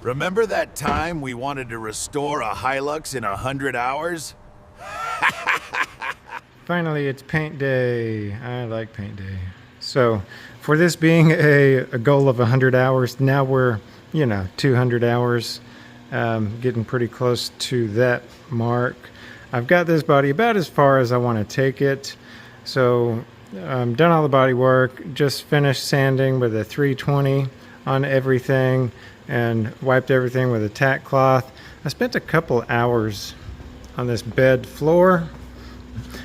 Remember that time we wanted to restore a Hilux in 100 hours? Finally, it's paint day. I like paint day. So, for this being a goal of 100 hours, now we're, 200 hours, getting pretty close to that mark. I've got this body about as far as I want to take it. So, done all the body work, just finished sanding with a 320 on everything and wiped everything with a tack cloth. I spent a couple hours on this bed floor.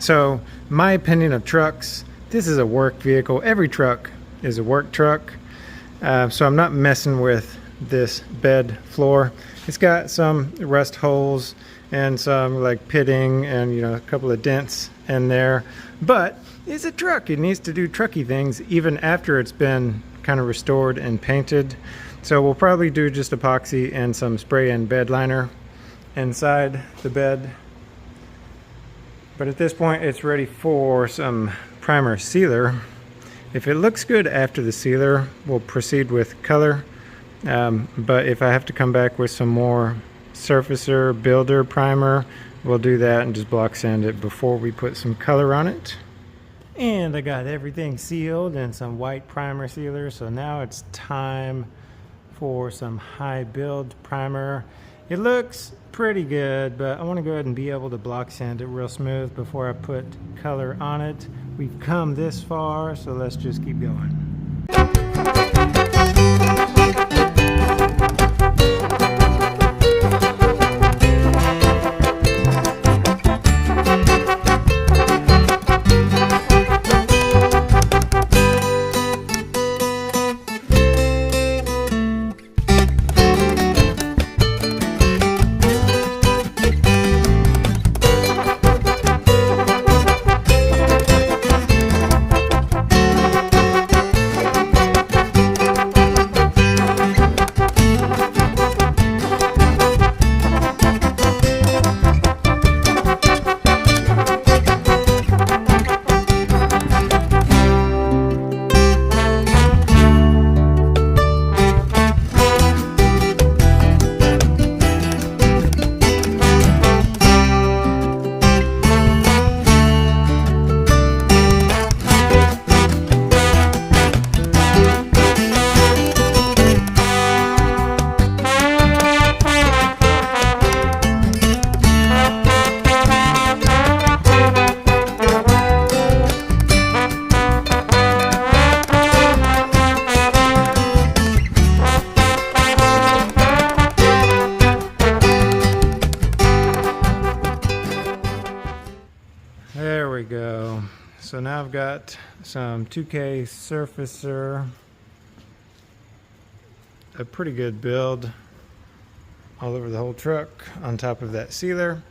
So, my opinion of trucks, this is a work vehicle. Every truck is a work truck. So I'm not messing with this bed floor. It's got some rust holes and some like pitting and a couple of dents in there. But it's a truck. It needs to do trucky things even after it's been kind of restored and painted. So we'll probably do just epoxy and some spray and bed liner inside the bed. But at this point, it's ready for some primer sealer. If it looks good after the sealer, we'll proceed with color. But if I have to come back with some more surfacer builder primer, we'll do that and just block sand it before we put some color on it. And I got everything sealed and some white primer sealer. So now it's time for some high build primer. It looks pretty good, but I want to go ahead and be able to block sand it real smooth before I put color on it. We've come this far, so let's just keep going. There we go. So now I've got some 2K surfacer, a pretty good build all over the whole truck on top of that sealer.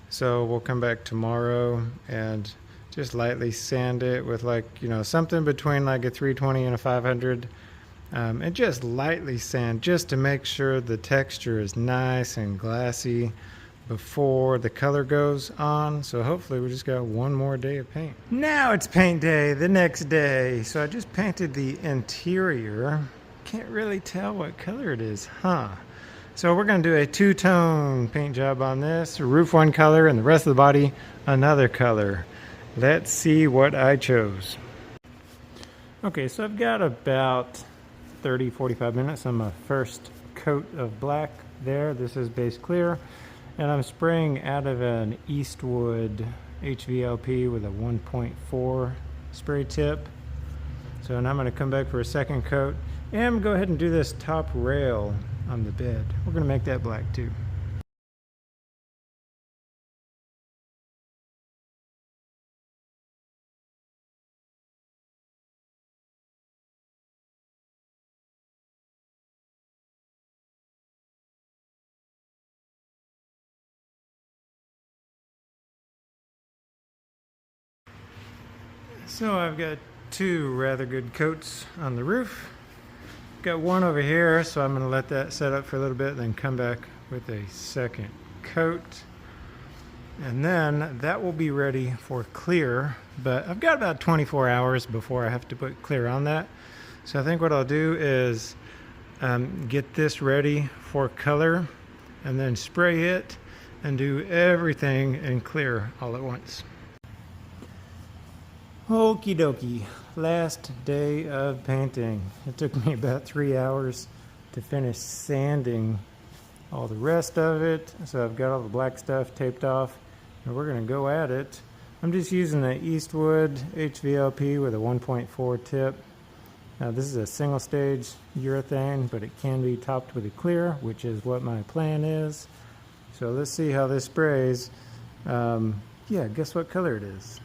So we'll come back tomorrow and just lightly sand it with something between like a 320 and a 500. And just lightly sand just to make sure the texture is nice and glassy before the color goes on. So hopefully we just got one more day of paint. Now it's paint day, the next day. So I just painted the interior. Can't really tell what color it is, huh? So we're gonna do a two-tone paint job on this. Roof one color and the rest of the body another color. Let's see what I chose. Okay, so I've got about 30-45 minutes on my first coat of black there. This is base clear. And I'm spraying out of an Eastwood HVLP with a 1.4 spray tip. So now I'm going to come back for a second coat and go ahead and do this top rail on the bed. We're going to make that black too. So I've got two rather good coats on the roof. Got one over here, so I'm going to let that set up for a little bit, then come back with a second coat. And then that will be ready for clear, but I've got about 24 hours before I have to put clear on that. So I think what I'll do is get this ready for color, and then spray it and do everything in clear all at once. Okie dokie, last day of painting. It took me about 3 hours to finish sanding all the rest of it. So I've got all the black stuff taped off, and we're gonna go at it. I'm just using the Eastwood HVLP with a 1.4 tip. Now this is a single stage urethane, but it can be topped with a clear, which is what my plan is. So let's see how this sprays. Yeah, guess what color it is?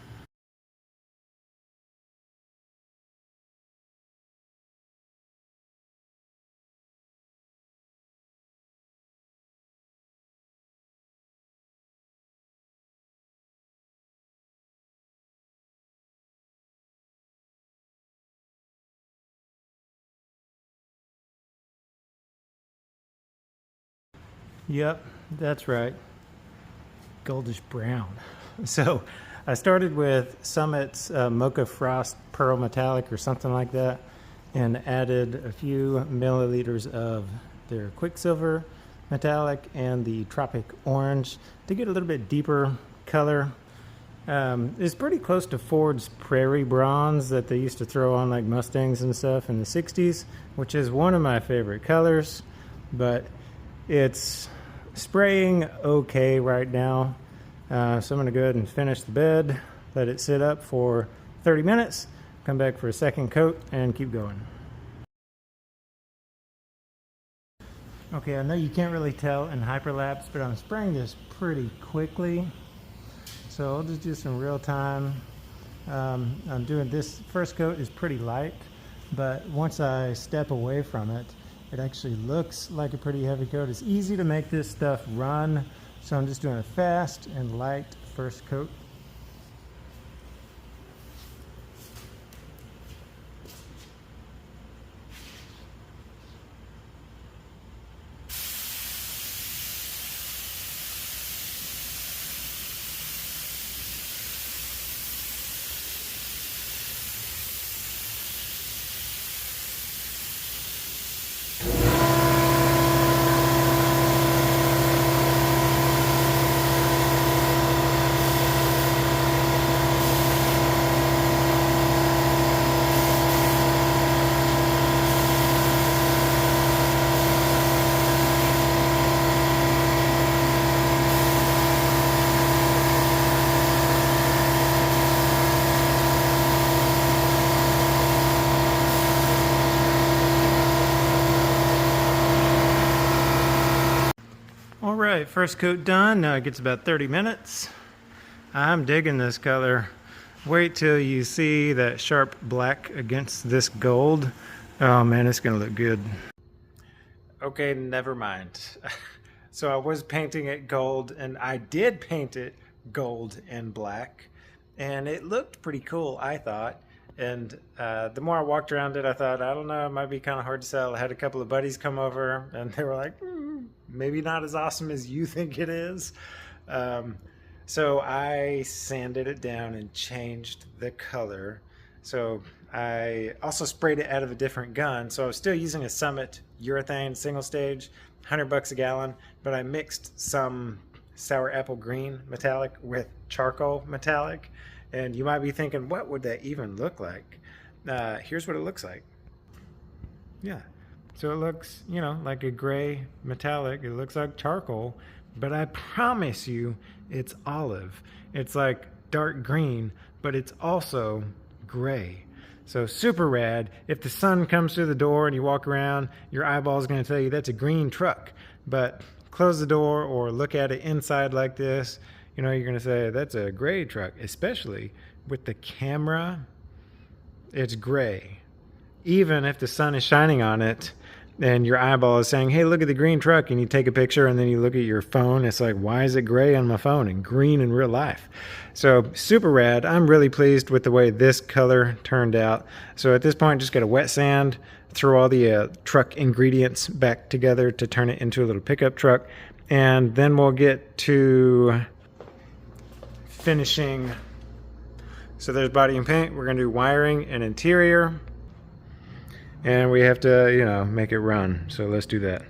Yep, that's right. Goldish brown. So I started with Summit's Mocha Frost Pearl Metallic or something like that, and added a few milliliters of their Quicksilver Metallic and the Tropic Orange to get a little bit deeper color. It's pretty close to Ford's Prairie Bronze that they used to throw on like Mustangs and stuff in the 60s, which is one of my favorite colors, but it's spraying okay right now. So I'm going to go ahead and finish the bed, let it sit up for 30 minutes, come back for a second coat, and keep going. Okay, I know you can't really tell in hyperlapse, but I'm spraying this pretty quickly. So I'll just do some real time. I'm doing this first coat is pretty light, but once I step away from it, it actually looks like a pretty heavy coat. It's easy to make this stuff run, so I'm just doing a fast and light first coat. All right, first coat done. Now it gets about 30 minutes. I'm digging this color. Wait till you see that sharp black against this gold. Oh man, it's gonna look good. Okay, never mind. So I was painting it gold, and I did paint it gold and black, and it looked pretty cool, I thought. And the more I walked around it, I thought, I don't know, it might be kind of hard to sell. I had a couple of buddies come over, and they were like, maybe not as awesome as you think it is. So I sanded it down and changed the color. So I also sprayed it out of a different gun. So I was still using a Summit urethane single stage, $100 a gallon, but I mixed some sour apple green metallic with charcoal metallic. And you might be thinking, what would that even look like? Here's what it looks like. Yeah. So it looks, you know, like a gray metallic. It looks like charcoal, but I promise you it's olive. It's like dark green, but it's also gray. So super rad. If the sun comes through the door and you walk around, your eyeball is going to tell you that's a green truck. But close the door or look at it inside like this, you know, you're going to say that's a gray truck, especially with the camera. It's gray. Even if the sun is shining on it and your eyeball is saying, hey, look at the green truck, and you take a picture and then you look at your phone, it's like, why is it gray on my phone and green in real life? So super rad. I'm really pleased with the way this color turned out. So at this point, just get a wet sand, throw all the truck ingredients back together to turn it into a little pickup truck, and then we'll get to finishing. So there's body and paint. We're going to do wiring and interior. and we have to, make it run. So let's do that.